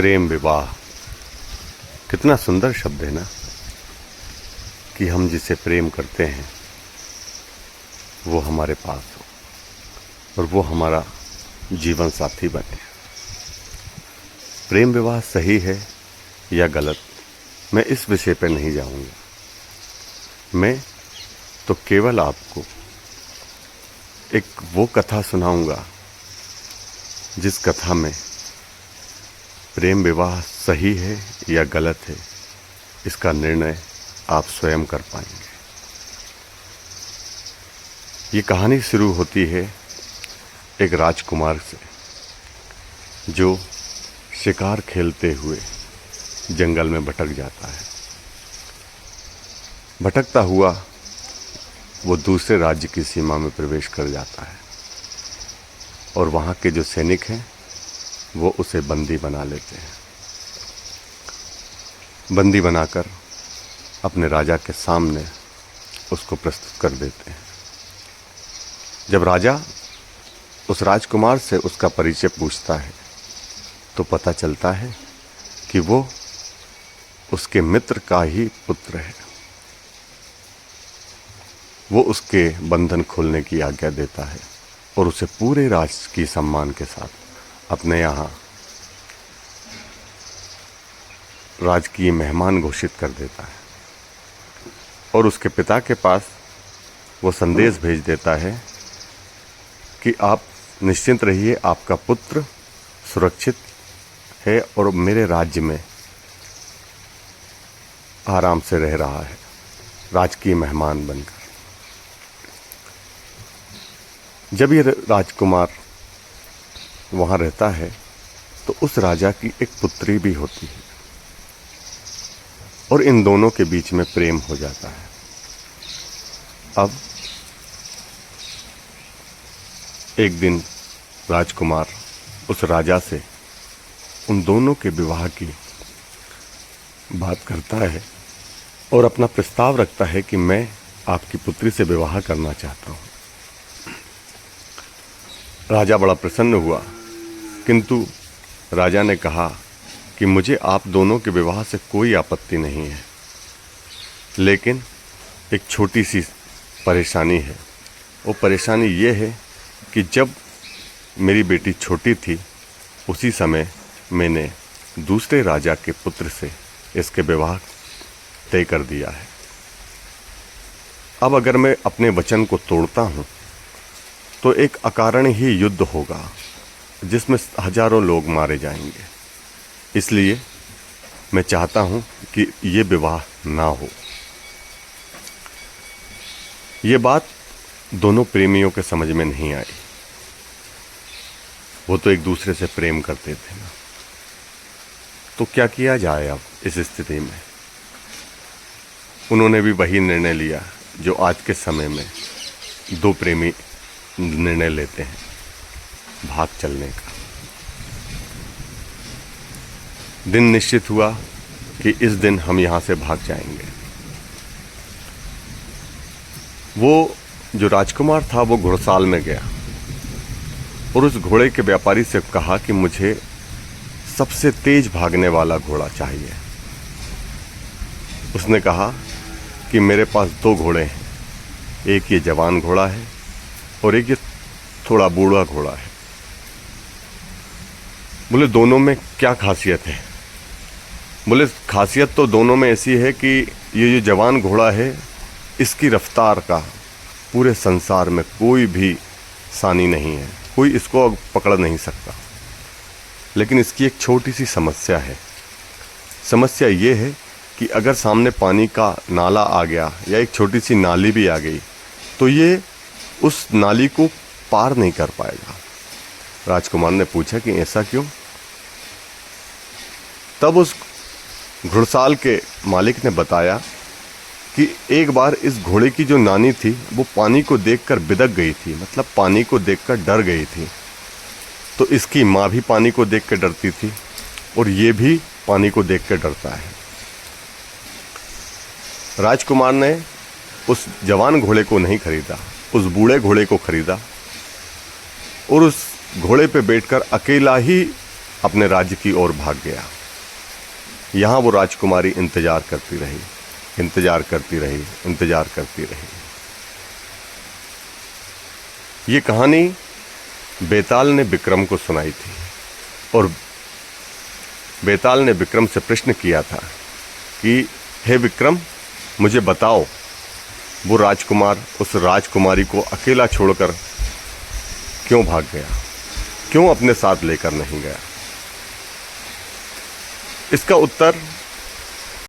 प्रेम विवाह कितना सुंदर शब्द है ना, कि हम जिसे प्रेम करते हैं वो हमारे पास हो और वो हमारा जीवन साथी बने। प्रेम विवाह सही है या गलत, मैं इस विषय पर नहीं जाऊंगा। मैं तो केवल आपको एक वो कथा सुनाऊंगा जिस कथा में प्रेम विवाह सही है या गलत है, इसका निर्णय आप स्वयं कर पाएंगे। ये कहानी शुरू होती है एक राजकुमार से, जो शिकार खेलते हुए जंगल में भटक जाता है। भटकता हुआ वो दूसरे राज्य की सीमा में प्रवेश कर जाता है और वहाँ के जो सैनिक हैं वो उसे बंदी बना लेते हैं। बंदी बनाकर अपने राजा के सामने उसको प्रस्तुत कर देते हैं। जब राजा उस राजकुमार से उसका परिचय पूछता है तो पता चलता है कि वो उसके मित्र का ही पुत्र है। वो उसके बंधन खोलने की आज्ञा देता है और उसे पूरे राज की सम्मान के साथ अपने यहाँ राजकीय मेहमान घोषित कर देता है और उसके पिता के पास वो संदेश भेज देता है कि आप निश्चिंत रहिए, आपका पुत्र सुरक्षित है और मेरे राज्य में आराम से रह रहा है, राजकीय मेहमान बनकर। जब ये राजकुमार वहाँ रहता है तो उस राजा की एक पुत्री भी होती है और इन दोनों के बीच में प्रेम हो जाता है। अब एक दिन राजकुमार उस राजा से उन दोनों के विवाह की बात करता है और अपना प्रस्ताव रखता है कि मैं आपकी पुत्री से विवाह करना चाहता हूँ। राजा बड़ा प्रसन्न हुआ, किंतु राजा ने कहा कि मुझे आप दोनों के विवाह से कोई आपत्ति नहीं है, लेकिन एक छोटी सी परेशानी है। वो परेशानी ये है कि जब मेरी बेटी छोटी थी उसी समय मैंने दूसरे राजा के पुत्र से इसके विवाह तय कर दिया है। अब अगर मैं अपने वचन को तोड़ता हूँ तो एक अकारण ही युद्ध होगा जिसमें हजारों लोग मारे जाएंगे। इसलिए मैं चाहता हूं कि ये विवाह ना हो। ये बात दोनों प्रेमियों के समझ में नहीं आई। वो तो एक दूसरे से प्रेम करते थे ना। तो क्या किया जाए अब इस स्थिति में? उन्होंने भी वही निर्णय लिया जो आज के समय में दो प्रेमी निर्णय लेते हैं, भाग चलने का। दिन निश्चित हुआ कि इस दिन हम यहाँ से भाग जाएंगे। वो जो राजकुमार था वो घुड़साल में गया और उस घोड़े के व्यापारी से कहा कि मुझे सबसे तेज भागने वाला घोड़ा चाहिए। उसने कहा कि मेरे पास दो घोड़े हैं, एक ये जवान घोड़ा है और एक ये थोड़ा बूढ़ा घोड़ा है। बोले दोनों में क्या खासियत है? बोले खासियत तो दोनों में ऐसी है कि ये जो जवान घोड़ा है इसकी रफ्तार का पूरे संसार में कोई भी सानी नहीं है, कोई इसको पकड़ नहीं सकता। लेकिन इसकी एक छोटी सी समस्या है। समस्या ये है कि अगर सामने पानी का नाला आ गया या एक छोटी सी नाली भी आ गई तो ये उस नाली को पार नहीं कर पाएगा। राजकुमार ने पूछा कि ऐसा क्यों? तब उस घुड़साल के मालिक ने बताया कि एक बार इस घोड़े की जो नानी थी वो पानी को देखकर बिदक गई थी, मतलब पानी को देखकर डर गई थी। तो इसकी माँ भी पानी को देखकर डरती थी और ये भी पानी को देखकर डरता है। राजकुमार ने उस जवान घोड़े को नहीं खरीदा, उस बूढ़े घोड़े को खरीदा और उस घोड़े पे बैठकर अकेला ही अपने राज्य की ओर भाग गया। यहाँ वो राजकुमारी इंतजार करती रही, इंतजार करती रही, इंतजार करती रही। ये कहानी बेताल ने विक्रम को सुनाई थी और बेताल ने विक्रम से प्रश्न किया था कि हे विक्रम, मुझे बताओ वो राजकुमार उस राजकुमारी को अकेला छोड़कर क्यों भाग गया, क्यों अपने साथ लेकर नहीं गया। इसका उत्तर